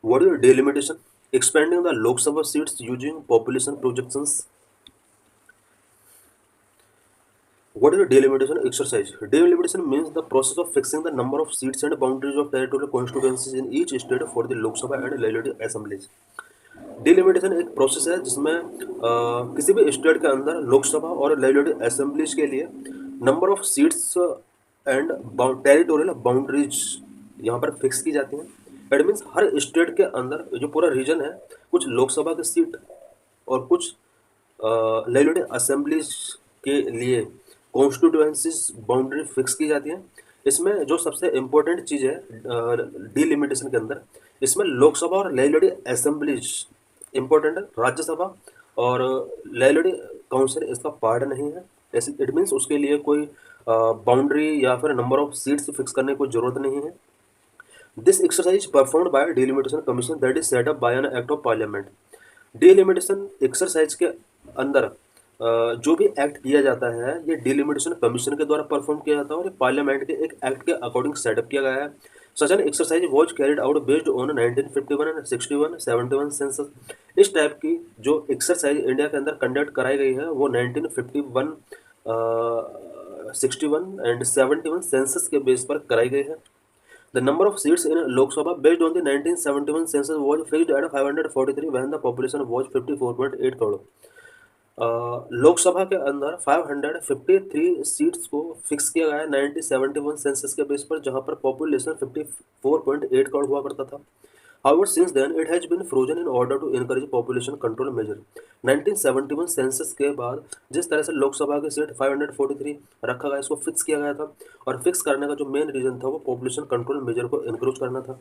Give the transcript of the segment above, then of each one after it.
What is delimitation? Expanding the Lok Sabha seats using population projections. What is a delimitation exercise? Delimitation means the process of fixing the number of seats and boundaries of territorial constituencies in each state for the Lok Sabha and legislative assemblies. Delimitation एक process है जिसमें किसी भी state के अंदर लोकसभा और legislative assemblies के लिए number of seats and territorial boundaries यहाँ पर फिक्स की जाती हैं। इट मीन्स हर स्टेट के अंदर जो पूरा रीजन है कुछ लोकसभा की सीट और कुछ लेजिस्लेटिव असेंबलीज के लिए कॉन्स्टिट्यूएंसीज बाउंड्री फिक्स की जाती हैं। इसमें जो सबसे इम्पोर्टेंट चीज़ है डिलिमिटेशन के अंदर, इसमें लोकसभा और लेजिस्लेटिव असेंबलीज इम्पोर्टेंट है, राज्यसभा और लेजिस्लेटिव काउंसिल इसका पार्ट नहीं है। ऐसे इट मीन्स उसके लिए कोई बाउंड्री या फिर नंबर ऑफ सीट्स फिक्स करने की कोई जरूरत नहीं है। This exercise performed by delimitation commission that is set up by an act of parliament. Delimitation exercise के अंदर जो भी एक्ट किया जाता है ये डिलिमिटेशन कमीशन के द्वारा परफॉर्म किया जाता है और ये पार्लियामेंट के एक एक्ट के अकॉर्डिंग सेटअप किया गया है। Such an exercise was carried out based on 1951 and 61 71 census. इस टाइप की जो एक्सरसाइज इंडिया के अंदर कंडक्ट कराई गई है वो 1951 61 एंड 71 सेंसस के बेस पर कराई गई है। The number of seats in Lok Sabha based on the 1971 census was fixed at 543 when the population was 54.8 crore. Lok Sabha के अंदर 553 सीट्स को फिक्स किया गया है 1971 सेंसस के बेस पर, जहां पर पॉपुलेशन 54.8 करोड़ हुआ करता था। However, since then it has been frozen in order to encourage population control measure। 1971 census के बाद जिस तरह से लोकसभा की सीट 543 रखा गया, इसको फिक्स किया गया था और फिक्स करने का जो मेन रीजन था वो पॉपुलेशन कंट्रोल मेजर को इनक्रोच करना था।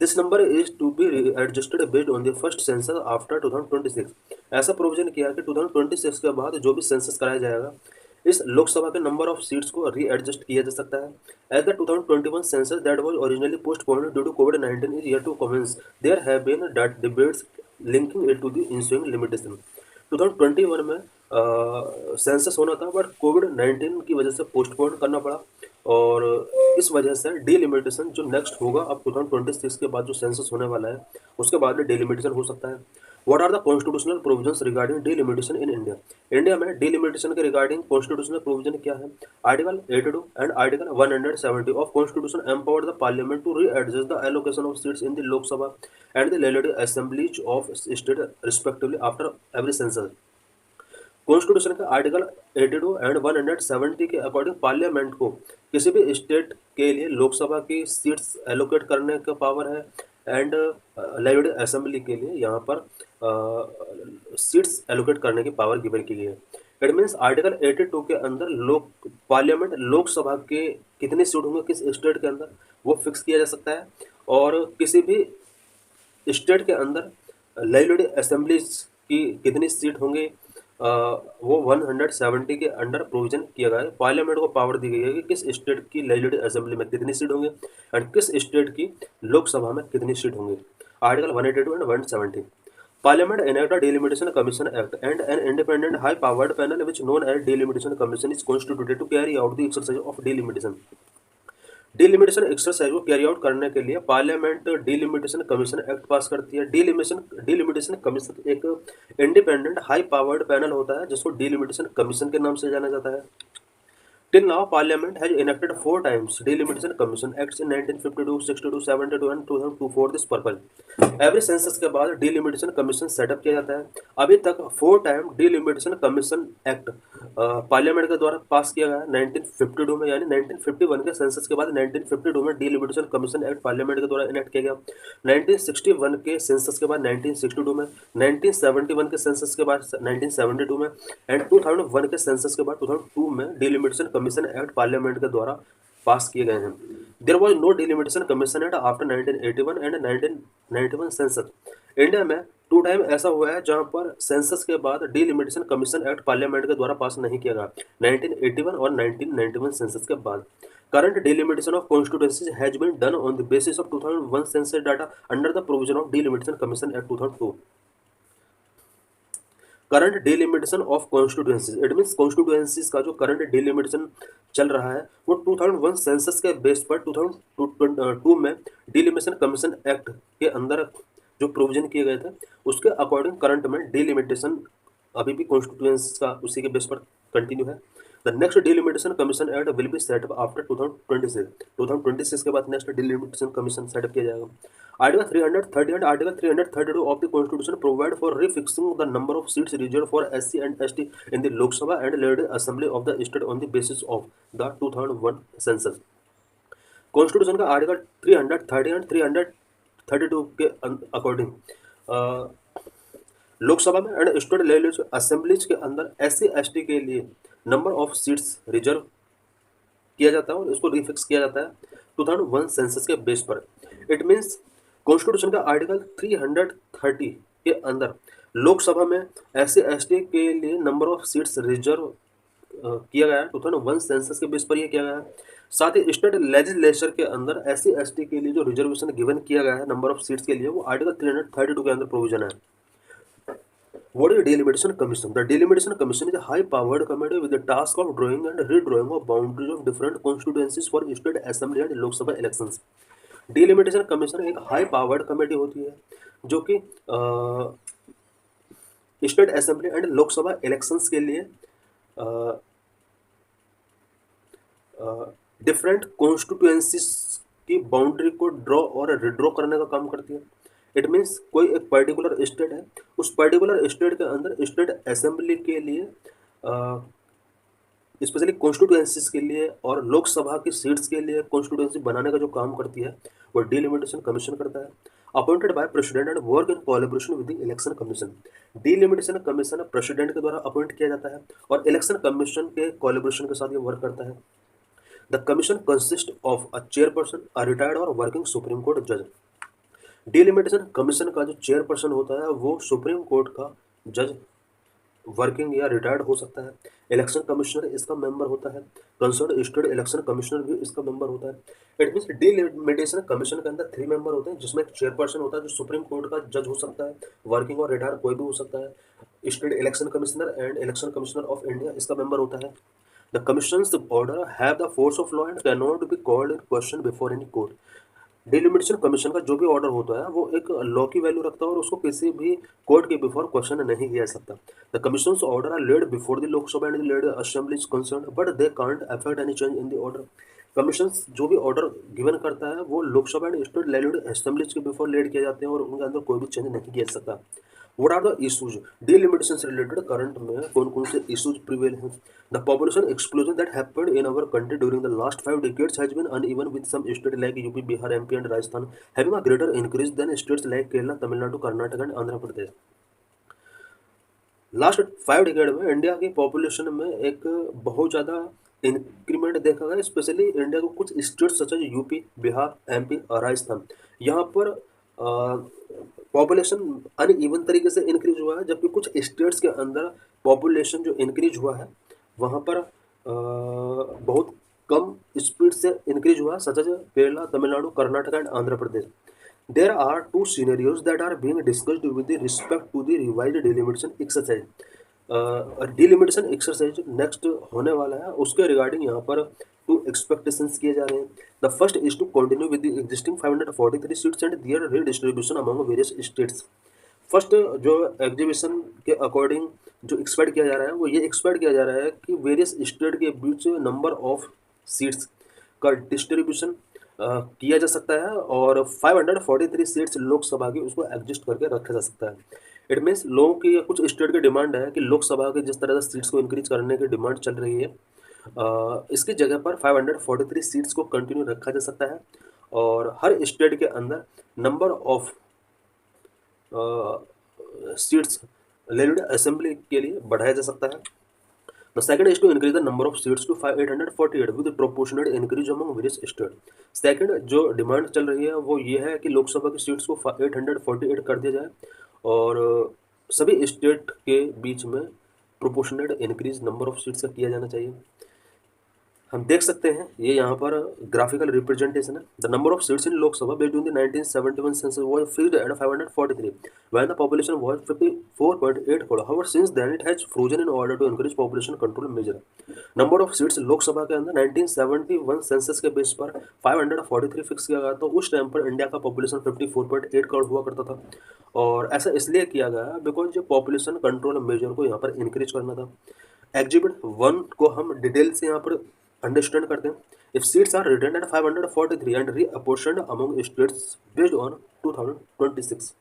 This number is to be adjusted based on the first census after 2026। ऐसा प्रोविजन किया कि 2026 के बाद जो भी सेंसस कराया जाएगा इस लोकसभा के नंबर ऑफ सीट्स को रीएडजस्ट किया जा सकता है। As the 2021 census that was originally postponed due to कोविड-19 is yet to commence, there have been debates linking it to the ensuing limitation. 2021 में सेंसस होना था बट कोविड-19 की वजह से पोस्टपोन करना पड़ा और इस वजह से डिलिमिटेशन जो नेक्स्ट होगा अब 2026 के बाद जो सेंसस होने वाला है उसके बाद में डिलिमिटेशन हो सकता है। What are the constitutional provisions regarding delimitation in India? India में डिलिमिटेशन के रिगार्डिंग कॉन्स्टिट्यूशनल प्रोविजन क्या है? Article 82 and article 170 of constitution empowered the parliament to readjust the allocation of seats in the Lok Sabha and the legislative assemblies of state respectively after every census. Constitution का article 82 and 170 के according parliament को किसी भी state के लिए लोकसभा की seats allocate करने का पावर है एंड लेजिस्लेटिव असेंबली के लिए यहाँ पर सीट्स एलोकेट करने की पावर गिवन की गई है। इट मीन्स आर्टिकल 82 के अंदर पार्लियामेंट लोकसभा के कितने सीट होंगे किस स्टेट के अंदर वो फिक्स किया जा सकता है और किसी भी स्टेट के अंदर लेजिस्लेटिव असेंबलीज की कितनी सीट होंगे वो 170 के अंडर प्रोविजन किया गया है। पार्लियामेंट को पावर दी गई है कि किस स्टेट की लेजिस्लेटिव असेंबली में कितनी सीट होंगे एंड किस स्टेट की लोकसभा में कितनी सीट होंगी। Article 182 and 170। Parliament enact a Delimitation Commission Act and an independent high-powered panel which known as Delimitation Commission is constituted to carry out the exercise of delimitation। Delimitation exercise को carry out करने के लिए parliament delimitation commission act पास करती है। Delimitation commission एक independent high powered panel होता है जिसको डिलिमिटेशन कमीशन के नाम से जाना जाता है। Till now, Parliament has enacted 4 times Delimitation Commission Acts in 1952, 62, 72 and 2002 for this purpose। Every census के बाद डिलिमिटेशन कमीशन सेटअप किया जाता है। अभी तक 4 time delimitation commission act parliament के द्वारा पास किया गया 1952 में, यानी 1951 के सेंसस के बाद 1952 में डिलिमिटेशन कमीशन एक्ट पार्लियामेंट के द्वारा इनेक्ट किया गया। 1961 के सेंसस के बाद 1962 में, 1971 के सेंसस के बाद 1972 में एंड 2001 के सेंसस के बाद 2002 में डिलिमिटेशन कमीशन एक्ट पार्लियामेंट के द्वारा पास किए गए हैं। There was no delimitation commission act after 1981 and 1991 census. India में 2 टाइम ऐसा हुआ है जहां पर सेंसस के बाद डिलिमिटेशन कमीशन एक्ट पार्लियामेंट के द्वारा पास नहीं किया गया, 1981 और 1991 सेंसस के बाद। Current delimitation of constituencies has been done on the basis of 2001 census data under the provision of Delimitation Commission Act 2002। Current delimitation of constituencies, it means constituencies का जो करंट डिलिमिटेशन चल रहा है वो 2001 सेंसस के base पर 2002 में delimitation commission act के अंदर जो प्रोविजन किए गए थे उसके अकॉर्डिंग करंट में डिलिमिटेशन अभी भी कॉन्स्टिट्यूएंसीज का उसी के बेस पर कंटिन्यू है। The next delimitation commission act will be set up after 2026 के बाद नेक्स्ट डिलिमिटेशन कमीशन सेटअप किया जाएगा। Article 330 and Article 332 of the Constitution provide for refixing the number of seats reserved for SC and ST in the Lok Sabha and Legislative Assembly of the state on the basis of the 2001 census. Constitution का article 330 and 332 के according Lok Sabha में and state legislative assemblies के अंदर SC ST के लिए number of seats reserve किया जाता है और इसको रिफिक्स किया जाता है 2001 सेंसस के बेस पर। इट मीन्स कॉन्स्टिट्यूशन का आर्टिकल 330 के अंदर लोकसभा में SC ST के लिए नंबर ऑफ सीट्स रिजर्व किया गया है 2001 सेंसस के बेस पर यह किया गया है। साथ ही स्टेट लेजिस्लेचर के अंदर SC ST के लिए जो रिजर्वेशन गिवन किया गया है नंबर ऑफ सीट्स के लिए वो आर्टिकल 332 के अंदर प्रोविजन है। What is Delimitation Commission? The Delimitation Commission is a high-powered committee with the task of drawing and redrawing of boundaries of different constituencies for state assembly and Lok Sabha elections. Delimitation Commission एक high-powered committee होती है जो कि state assembly and Lok Sabha elections के लिए different constituencies की boundary को draw और रिड्रॉ करने का काम करती है। इट मीन्स कोई एक पर्टिकुलर स्टेट है, उस पर्टिकुलर स्टेट के अंदर स्टेट असेंबली के लिए स्पेशली कॉन्स्टिट्यूएंसीज के लिए और लोकसभा की सीट्स के लिए कॉन्स्टिट्यूएंसी बनाने का जो काम करती है वो डिलिमिटेशन कमीशन करता है, appointed by president and work in collaboration with the election commission. Delimitation commission president के द्वारा अपॉइंट किया जाता है और इलेक्शन कमीशन के कोलैबोरेशन के साथ ये वर्क करता है। The commission consist of a chairperson, a retired और वर्किंग सुप्रीम कोर्ट जज। डिलिमिटेशन कमीशन का जो चेयरपर्सन होता है वो सुप्रीम कोर्ट का जज वर्किंग या रिटायर्ड हो सकता है। इलेक्शन कमिश्नर इसका मेंबर होता है, कंसर्न स्टेट इलेक्शन कमिश्नर भी इसका मेंबर होता है। इट मीन्स डिलिमिटेशन कमीशन के अंदर 3 मेंबर होते हैं जिसमें एक चेयरपर्सन होता है जो सुप्रीम कोर्ट का जज हो सकता है, वर्किंग और रिटायर्ड कोई भी हो सकता है। State election commissioner and election commissioner of India इसका मेंबर होता है। The commissions order have the force of law and can not be called in question before any court. Delimitation commission का जो भी ऑर्डर होता है वो एक लॉ की वैल्यू रखता है और उसको किसी भी कोर्ट के बिफोर क्वेश्चन नहीं किया जा सकता। The commissions order are laid before the Lok Sabha and laid assembly is concerned but they can't affect any change in the order. Commissions जो भी ऑर्डर गिवन करता है वो Lok Sabha and state legislative assemblies के बिफोर लेड किए जाते हैं और उनके अंदर कोई भी चेंज नहीं किया जा सकता। What are the issues? Delimitations related current में कौन कौन से issues prevail हैं? The population explosion that happened in our country during the last 5 decades has been uneven with some states like UP, Bihar, MP and Rajasthan having a greater increase than states like Kerala, Tamil Nadu, Karnataka and Andhra Pradesh. Last 5 decade में India की population में एक बहुत ज़्यादा increment देखा गया, specially India को कुछ states such as UP, Bihar, MP और राजस्थान यहाँ पर पॉपुलेशन अनइवन तरीके से इंक्रीज हुआ है, जबकि कुछ स्टेट्स के अंदर पॉपुलेशन जो इंक्रीज हुआ है वहाँ पर बहुत कम स्पीड से इंक्रीज हुआ है, such as Kerala, Tamil Nadu, Karnataka and Andhra Pradesh. There are 2 scenarios that are being discussed with respect to the revised delimitation exercise. Delimitation exercise next होने वाला है, उसके रिगार्डिंग यहाँ पर 2 एक्सपेक्टेशंस किए जा रहे हैं। The first is to continue with the existing 543 seats and their redistribution among various states. First जो एग्जीबिशन के अकॉर्डिंग जो एक्सपेक्ट किया जा रहा है वो ये एक्सपेक्ट किया जा रहा है कि वेरियस स्टेट के बीच नंबर ऑफ सीट्स का डिस्ट्रीब्यूशन किया जा सकता है और 543 सीट्स लोकसभा की उसको एडजस्ट करके रखा जा सकता है। इट मीन्स लोगों की या कुछ स्टेट की डिमांड है कि लोकसभा की जिस तरह से सीट्स को इंक्रीज करने की डिमांड चल रही है इसकी जगह पर 543 सीट्स को कंटिन्यू रखा जा सकता है और हर स्टेट के अंदर number of seats legislative assembly के लिए बढ़ाया जा सकता है। The second is to increase the number of seats to 848 with proportionate increase among various states. Second जो डिमांड चल रही है वो ये है कि लोकसभा की सीट्स को 848 कर दिया जाए और सभी स्टेट के बीच में proportionate increase number of seats का किया जाना चाहिए। हम देख सकते हैं ये यहाँ पर ग्राफिकल रिप्रेजेंटेशन है। The number of seats in Lok Sabha based on the 1971 census was fixed at 543 when the population was 54.8 crore. However since then it has frozen in order to encourage population control measure. Number of seats Lok Sabha के अंदर 1971 census के base पर 543 fix किया गया। तो उस time पर India का पॉपुलेशन 54.8 करोड़ हुआ करता था, और ऐसा इसलिए किया गया बिकॉज जो पॉपुलेशन कंट्रोल मेजर को यहाँ पर इंक्रीज करना था। एग्जिबिट 1 को हम डिटेल से यहाँ पर अंडरस्टैंड करते हैं। If seats are retain at 543 and reapportioned among states based on 2026,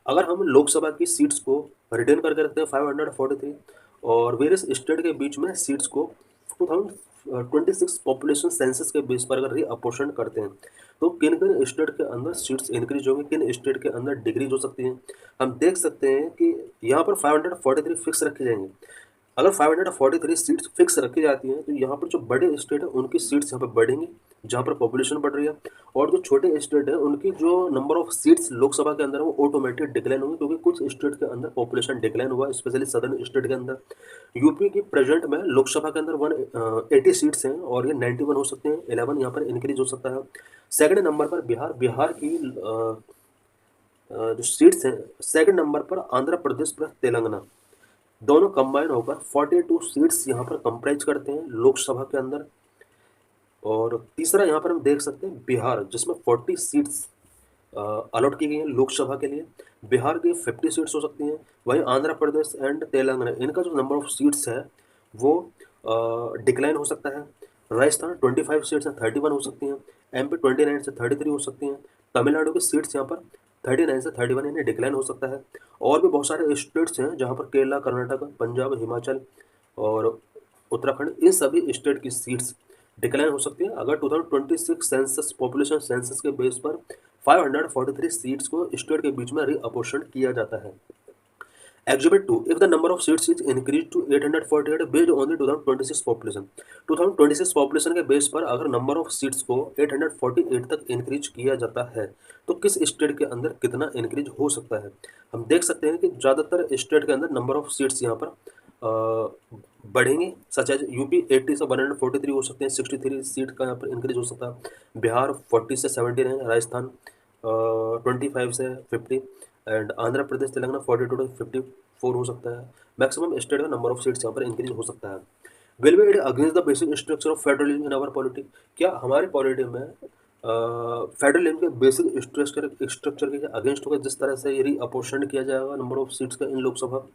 अगर हम लोकसभा की सीट्स को रिटेन करके रखते हैं 543 और वेरियस स्टेट के बीच में सीट्स को 2026 पॉपुलेशन सेंसस के बेस पर अगर रीअपोर्शन करते हैं तो किन किन स्टेट के अंदर सीट्स इंक्रीज होंगे, किन स्टेट के अंदर डिक्रीज हो सकती हैं। हम देख सकते हैं कि यहाँ पर 543 फिक्स रखे जाएंगे। अगर 543 सीट्स फिक्स रखी जाती हैं तो यहाँ पर जो बड़े स्टेट हैं उनकी सीट्स यहाँ पर बढ़ेंगी जहाँ पर पॉपुलेशन बढ़ रही है, और जो छोटे स्टेट हैं उनकी जो नंबर ऑफ सीट्स लोकसभा के अंदर वो ऑटोमेटिक डिक्लाइन होंगे, क्योंकि कुछ स्टेट के अंदर पॉपुलेशन डिक्लाइन हुआ है, स्पेशली सदर्न स्टेट के अंदर। यूपी की प्रेजेंट में लोकसभा के अंदर 180 सीट्स हैं और ये 91 हो सकते हैं, 11 यहाँ पर इंक्रीज हो सकता है। सेकंड नंबर पर बिहार की जो सीट्स हैं, सेकंड नंबर पर आंध्र प्रदेश प्लस तेलंगाना, दोनों कंबाइन होकर 42 सीट्स यहाँ पर कंप्राइज करते हैं लोकसभा के अंदर। और तीसरा यहाँ पर हम देख सकते हैं बिहार, जिसमें 40 सीट्स अलॉट की गई हैं लोकसभा के लिए। बिहार की 50 सीट्स हो सकती हैं। वहीं आंध्र प्रदेश एंड तेलंगाना, इनका जो नंबर ऑफ सीट्स है वो डिक्लाइन हो सकता है। राजस्थान 25 सीट्स हैं, 31 हो सकती हैं। MP 29 से 33 हो सकती हैं। तमिलनाडु की सीट्स यहाँ पर 39 से 31 यानी डिक्लाइन हो सकता है। और भी बहुत सारे स्टेट्स हैं जहाँ पर केरला, कर्नाटक, पंजाब, हिमाचल और उत्तराखंड, इन सभी स्टेट की सीट्स डिक्लाइन हो सकती है अगर 2026 सेंसस पॉपुलेशन सेंसस के बेस पर 543 सीट्स को स्टेट के बीच में रीअपोर्शन किया जाता है। Exhibit 2, if the number of seats is increased to 848 based on the 2026 population, 2026 population के बेस पर अगर नंबर ऑफ सीट्स को 848 तक इंक्रीज किया जाता है तो किस स्टेट के अंदर कितना इंक्रीज हो सकता है। हम देख सकते हैं कि ज़्यादातर स्टेट के अंदर नंबर ऑफ सीट्स यहाँ पर बढ़ेंगे, सच एज यूपी 80 से 143 हो सकते हैं, 63 सीट का यहाँ पर इंक्रीज हो सकता है। बिहार 40 से 17 है, राजस्थान 25 से 50 एंड आंध्र प्रदेश तेलंगाना 42 to 54 हो सकता है। मैक्सिमम स्टेट का नंबर ऑफ सीट्स यहाँ पर इंक्रीज हो सकता है। Will be it against the basic structure of federalism in our polity, क्या हमारे पॉलिटी में फेडरलिज्म के बेसिक स्ट्रक्चर के अगेंस्ट होगा जिस तरह से यदि अपोर्शन किया जाएगा नंबर ऑफ सीट्स का in Lok Sabha.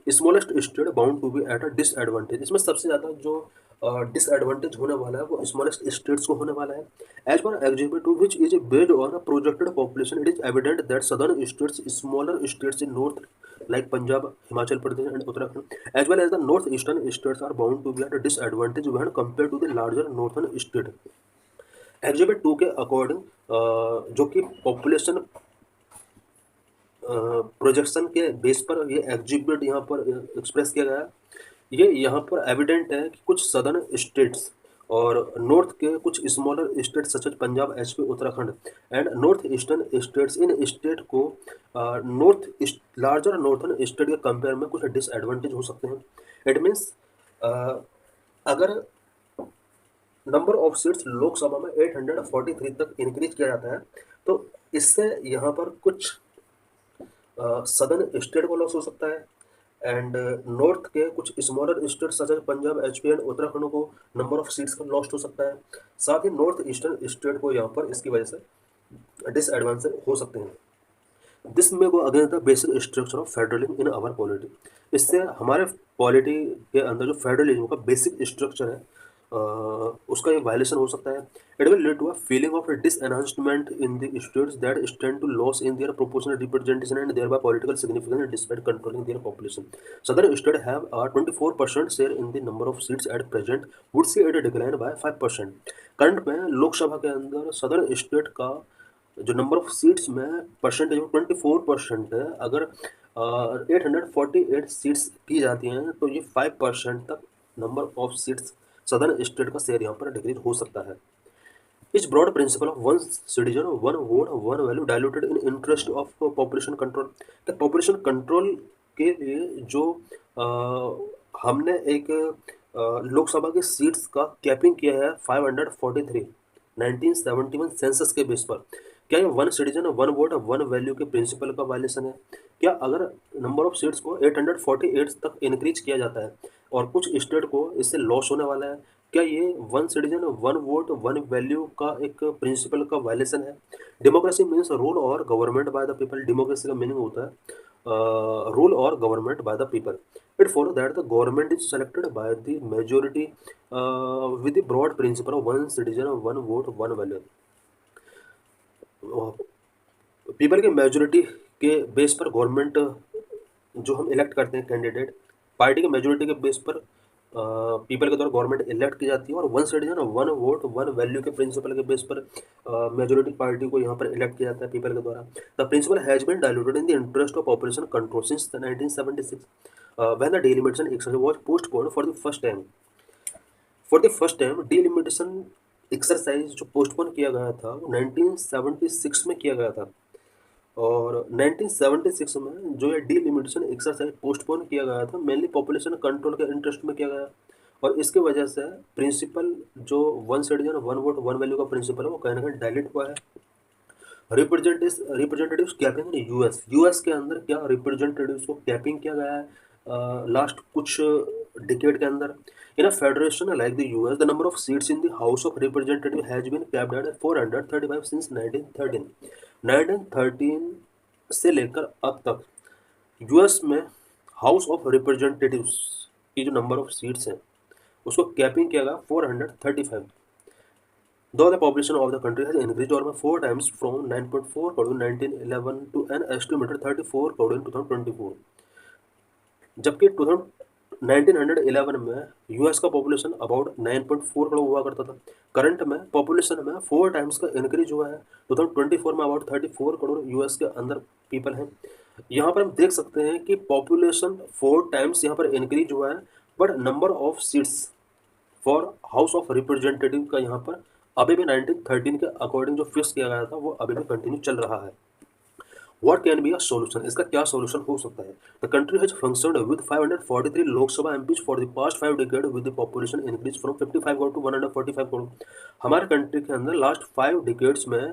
Smallest state bound to be at a disadvantage, इसमें सबसे ज़्यादा जो डिसएडवांटेज होने वाला है वो स्मॉलेस्ट स्टेट्स को होने वाला है। As per exhibit two which is based on a projected population, it is evident that southern states, smaller states in north like Punjab, Himachal Pradesh and Uttarakhand, as well as the north eastern states are bound to be at a disadvantage when compare to the larger northern state. Exhibit 2 के according जो कि population projection के base पर ये exhibit यहाँ पर express किया गया है। ये यहाँ पर एविडेंट है कि कुछ सदर्न स्टेट्स और नॉर्थ के कुछ smaller state such as Punjab, HP, Uttarakhand and north eastern states, इन स्टेट को नॉर्थ लार्जर नॉर्थर्न स्टेट के कंपेयर में कुछ डिसएडवांटेज हो सकते हैं। इट मीन्स अगर नंबर ऑफ सीट्स लोकसभा में 843 तक इंक्रीज किया जाता है तो इससे यहाँ पर कुछ सदर्न स्टेट को लॉस हो सकता है एंड नॉर्थ के कुछ smaller state such as Punjab, HP and Uttarakhand को नंबर ऑफ सीट्स का लॉस्ट हो सकता है। साथ ही नॉर्थ ईस्टर्न स्टेट को यहाँ पर इसकी वजह से डिसएडवांटेज हो सकते हैं। दिस में go against the basic structure of federalism in our polity, इससे हमारे पॉलिटी के अंदर जो फेडरलिज्म का बेसिक स्ट्रक्चर है उसका एक वायलेशन हो सकता है। It will lead to a feeling of disenchantment in the states that stand to loss in their proportional representation and thereby political significance despite controlling their population. Southern state have a 24% share in the number of seats at present, would see it decline by 5%। Current में लोकसभा के अंदर southern state का जो number of seats में percentage 24% है। अगर 848 seats की जाती हैं तो ये 5% तक number of seats southern state का शेयर यहाँ पर डिक्रीज हो सकता है। इस broad principle of one citizen one vote one value diluted in interest of population control, population control के लिए जो हमने एक लोकसभा की सीट्स का कैपिंग किया है 543 1971 सेंसस के बेस पर। क्या ये one citizen one vote one value के प्रिंसिपल का वायलेशन है? क्या अगर नंबर ऑफ सीट्स को 848 तक इंक्रीज किया जाता है और कुछ स्टेट को इससे लॉस होने वाला है, क्या ये one citizen one vote one value का एक प्रिंसिपल का वायलेशन है? डेमोक्रेसी मीन्स रूल और government by the people. Democracy का मीनिंग होता है rule or government by the people. It follows that the government is selected by the majority with the broad principle of one citizen, one vote, one value. People की majority के base पर government जो हम elect करते हैं candidate, party के majority के base पर पीपल के द्वारा गवर्नमेंट इलेक्ट की जाती है, और one citizen one vote one value के प्रिंसिपल के बेस पर मेजोरिटी पार्टी को यहाँ पर इलेक्ट किया जाता है पीपल के द्वारा। The principle has been diluted in the interest of population control since 1976 when the delimitation exercise was postponed for the first time. For the first time delimitation exercise जो postpone किया गया था वो 1976 में किया गया था, और 1976 में जो ये डिलिमिटेशन एक्सरसाइज पोस्टपोन किया गया था मेनली पॉपुलेशन कंट्रोल के इंटरेस्ट में किया गया, और इसके वजह से प्रिंसिपल जो one citizen one vote one value का प्रिंसिपल है वो कहीं ना कहीं डायलेट हुआ है। रिप्रेजेंटेटिव्स कैपिंग इन यूएस के अंदर क्या रिप्रेजेंटेटिव्स को कैपिंग किया गया है लास्ट कुछ डिकेड के अंदर। In a federation like the US the number of seats in the House of Representative has been capped at 435 since 1913। 1913 से लेकर अब तक यूएस में हाउस ऑफ रिप्रेजेंटेटिव्स की जो नंबर ऑफ सीट्स हैं उसको कैपिंग किया गया 435। Though the population of the country has increased almost 4 times from 9.4 crore in 1911 to an estimated 34 crore in 2024, जबकि 1911 में यूएस का पॉपुलेशन अबाउट 9.4 करोड़ हुआ करता था, करंट में पॉपुलेशन में 4 टाइम्स का इंक्रीज हुआ है। 2024 में अबाउट 34 करोड़ यूएस के अंदर पीपल हैं। यहाँ पर हम देख सकते हैं कि पॉपुलेशन 4 टाइम्स यहाँ पर इंक्रीज हुआ है, but number of seats for house of representative का यहाँ पर अभी भी 1913 के अकॉर्डिंग जो फिक्स किया गया था वो अभी भी कंटिन्यू चल रहा है। What can be a solution? इसका क्या solution हो सकता है? The country has functioned with 543 Lok Sabha MPs for the past 5 decades with the population increase from 55 crore to 145 crore. हमारे कंट्री के अंदर लास्ट 5 डिकेड्स में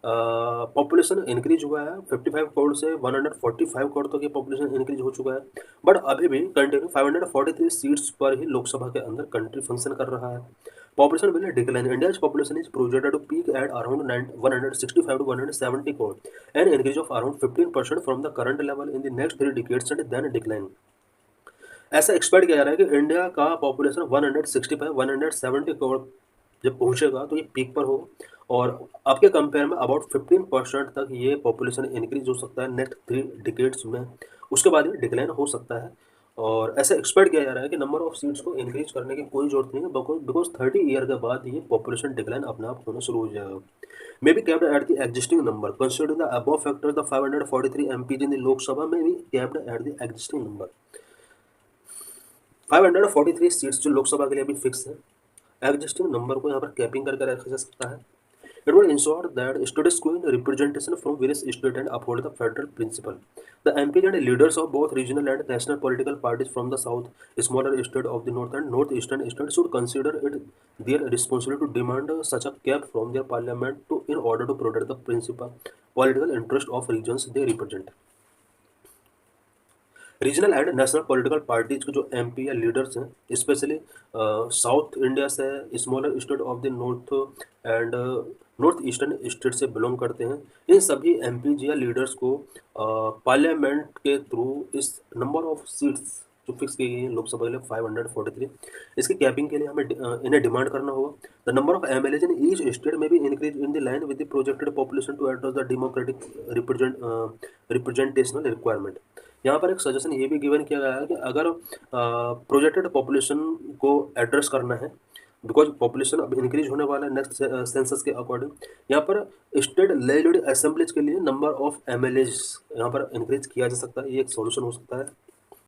पॉपुलेशन इंक्रीज हुआ है, 55 करोड़ से 145 करोड़ तक की पॉपुलेशन इंक्रीज हो चुका है, बट अभी भी कंटिन्यू 543 सीट्स पर ही लोकसभा के अंदर कंट्री फंक्शन कर रहा है। Population will decline. India's population is projected to peak at around 165 to 170 crore, an increase of around 15% from the current level in the next 3 decades and then decline. ऐसा expect किया जा रहा है कि India का पॉपुलेशन 165 170 करोड़ जब पहुंचेगा तो ये पीक पर होगा, और अब के कंपेयर में अबाउट 15% तक ये पॉपुलेशन इंक्रीज हो सकता है नेक्स्ट 3 डिकेड्स में, उसके बाद ये डिक्लाइन हो सकता है। और ऐसा एक्सपेक्ट किया जा रहा है कि नंबर ऑफ सीट्स को इंक्रीज करने की कोई जरूरत नहीं है, बिकॉज 30 ईयर के बाद ये पॉपुलेशन डिक्लाइन अपने आप होना शुरू हो जाएगा। May be capped at the existing number considering the above factors the 543 MPs in the Lok Sabha में भी capped at the existing number. 543 seats जो लोकसभा के लिए अभी फिक्स है, एग्जिस्टिंग नंबर को यहाँ पर कैपिंग करके रखा जा सकता है। It will ensure that status quo representation from various states and uphold the federal principle. The MPs and leaders of both regional and national political parties from the south, smaller states of the north and northeastern states should consider it their responsibility to demand such a cap from their parliament in order to protect the principal political interest of regions they represent. Regional and national political parties के जो MP या leaders हैं specially south India से, smaller state of the north and north eastern state से belong करते हैं, इन सभी MPs या लीडर्स को पार्लियामेंट के थ्रू इस नंबर ऑफ सीट्स जो फिक्स की गई है लोकसभा के लिए 543, इसकी कैपिंग के लिए हमें इन्हें डिमांड करना होगा। The number of MLAs in each state में भी increase in the line with the projected population to address the democratic representational requirement. यहाँ पर एक सजेशन ये भी गिवन किया गया है कि अगर प्रोजेक्टेड पॉपुलेशन को एड्रेस करना है, बिकॉज पॉपुलेशन अब इंक्रीज होने वाला है नेक्स्ट सेंसस के अकॉर्डिंग, यहाँ पर स्टेट लेजिस्लेटिव असेंबलीज के लिए नंबर ऑफ एमएलएज यहाँ पर इंक्रीज किया जा सकता है, ये एक सॉल्यूशन हो सकता है।